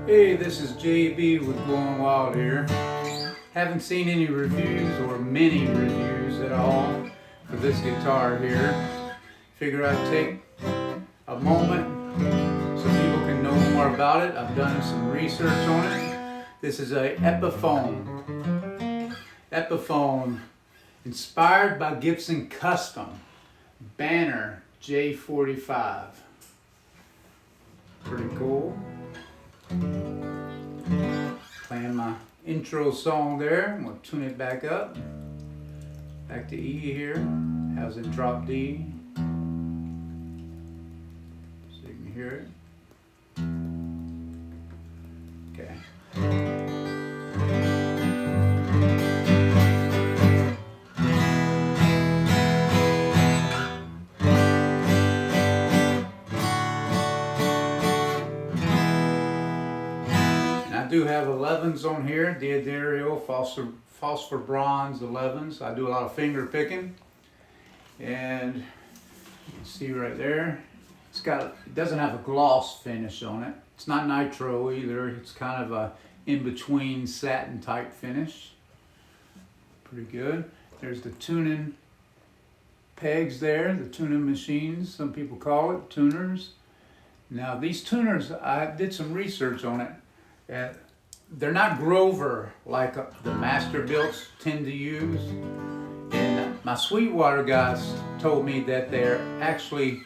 Hey, this is JB with Going Wild here. Haven't seen any reviews or many reviews at all for this guitar here. Figure I'd take a moment so people can know more about it. I've done some research on it. This is a Epiphone inspired by Gibson Custom Banner J45. Pretty cool. Playing my intro song there. I'm going to tune it back up. Back to E here. How's it drop D? So you can hear it. Okay. I do have 11s on here, D'Addario, phosphor bronze 11s. I do a lot of finger picking, and you can see right there, it doesn't have a gloss finish on it. It's not nitro either. It's kind of a in-between satin type finish. Pretty good. There's the tuning pegs there, the tuning machines, some people call it, tuners. Now these tuners, I did some research on it. They're not Grover like the master builds tend to use, and my Sweetwater guys told me that they're actually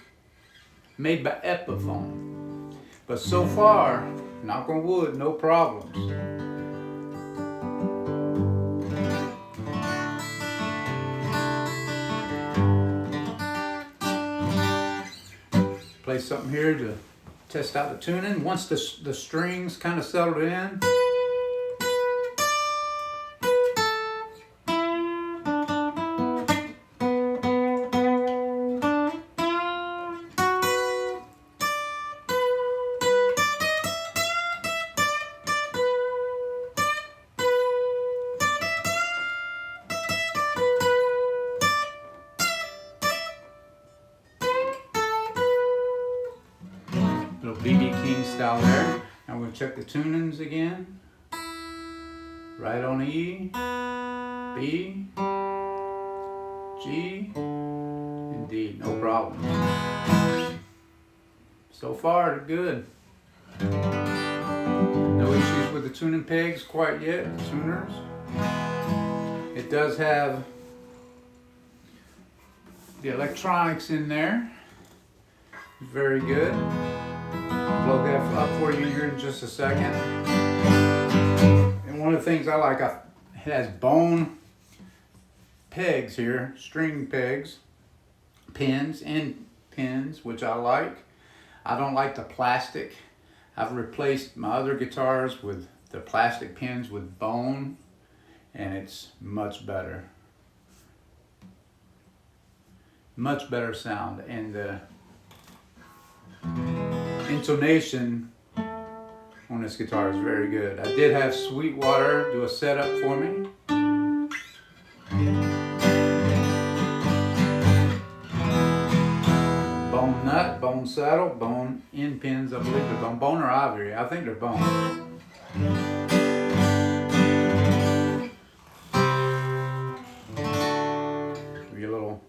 made by Epiphone, but so far, knock on wood, no problems. Play something here to test out the tuning. Once the strings kind of settled in, little BB King style there. Now we'll check the tunings again. Right on E, B, G, and D. No problem. So far, good. No issues with the tuning pegs quite yet, tuners. It does have the electronics in there. Very good. Plug that up for you here in just a second. And one of the things I like, it has bone pegs here, string pegs, pins, which I like. I don't like the plastic. I've replaced my other guitars with the plastic pins with bone, and it's much better. Much better sound, and the intonation on this guitar is very good. I did have Sweetwater do a setup for me. Bone nut, bone saddle, bone end pins. I believe they're bone or ivory. I think they're bone. Give you a little.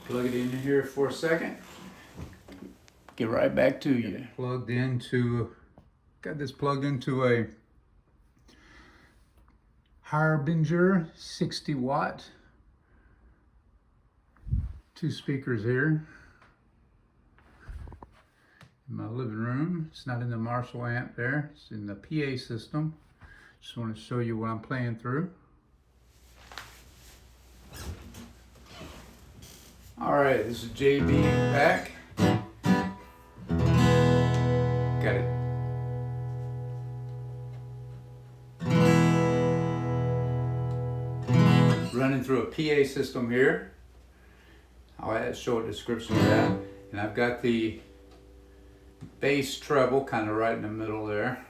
Plug it in here for a second. Get right back to you. Got this plugged into a Harbinger 60 watt. Two speakers here. In my living room. It's not in the Marshall amp there. It's in the PA system. Just want to show you what I'm playing through. All right, this is JB back. running through a PA system here. I'll show a description of that. And I've got the bass treble kind of right in the middle there.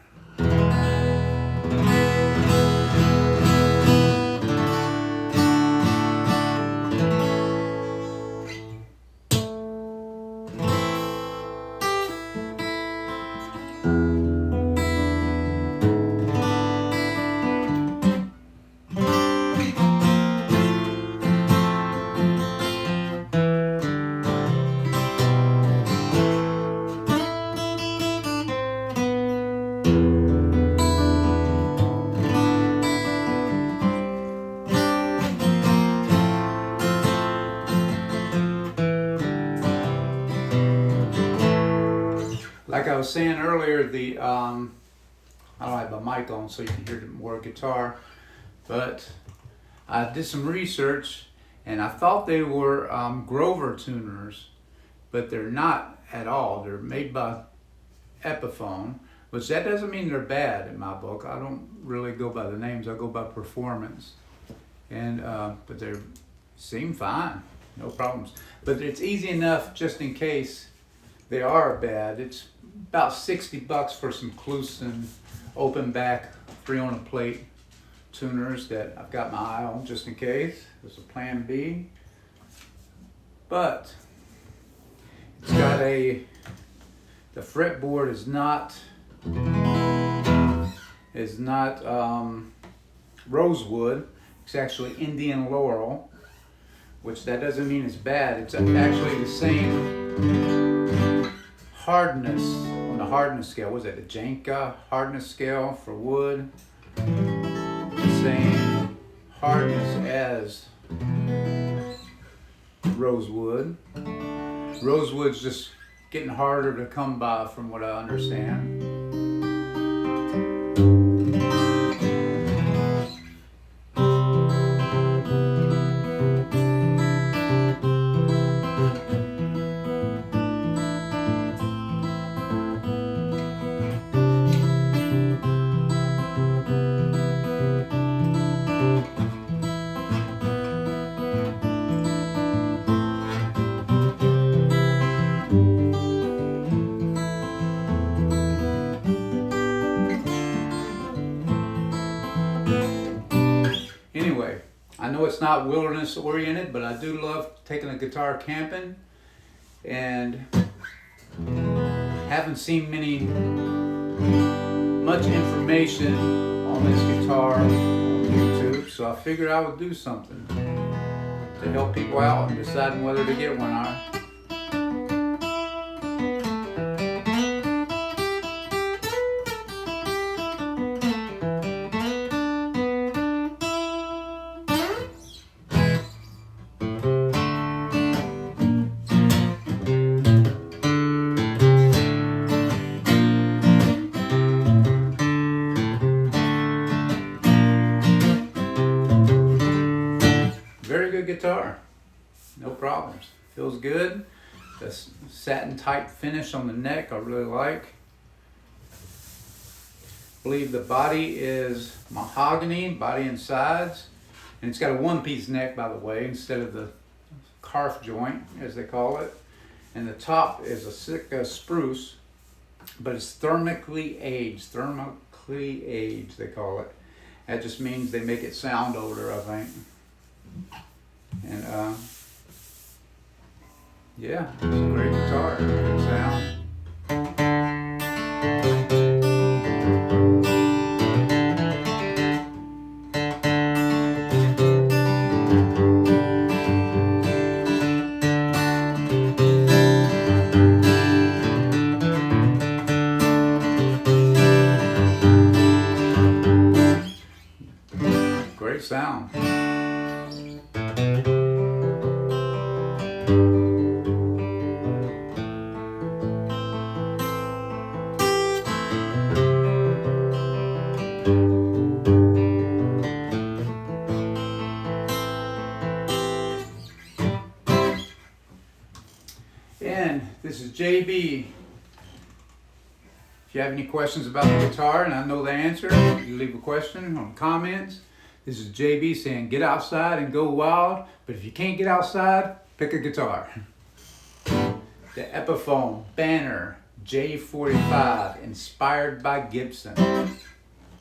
Like I was saying earlier, the I don't have my mic on so you can hear more guitar, but I did some research and I thought they were Grover tuners, but they're not at all. They're made by Epiphone, which that doesn't mean they're bad in my book. I don't really go by the names, I go by performance. And but they seem fine, no problems. But it's easy enough just in case they are bad. It's about $60 for some Cluson open back 3-on-a-plate tuners that I've got my eye on just in case. There's a plan B. But it's got the fretboard is not rosewood. It's actually Indian laurel, which that doesn't mean it's bad. It's actually the same hardness on the hardness scale. Was it the Janka hardness scale for wood? The same hardness as rosewood. Rosewood's just getting harder to come by from what I understand. Anyway, I know it's not wilderness oriented, but I do love taking a guitar camping, and haven't seen much information on this guitar on YouTube, so I figured I would do something to help people out in deciding whether to get one or not. Very good guitar, no problems. Feels good. The satin type finish on the neck I really like. I believe the body is mahogany, body and sides, and it's got a one-piece neck, by the way, instead of the carf joint as they call it. And the top is a Sitka spruce, but it's thermically aged. Thermically aged they call it. That just means they make it sound older, I think. And yeah, it's a great guitar, good sound. Great sound. And this is JB. If you have any questions about the guitar and I know the answer, you leave a question or comments. This is JB saying get outside and go wild, but if you can't get outside, pick a guitar. The Epiphone Banner J45, inspired by Gibson.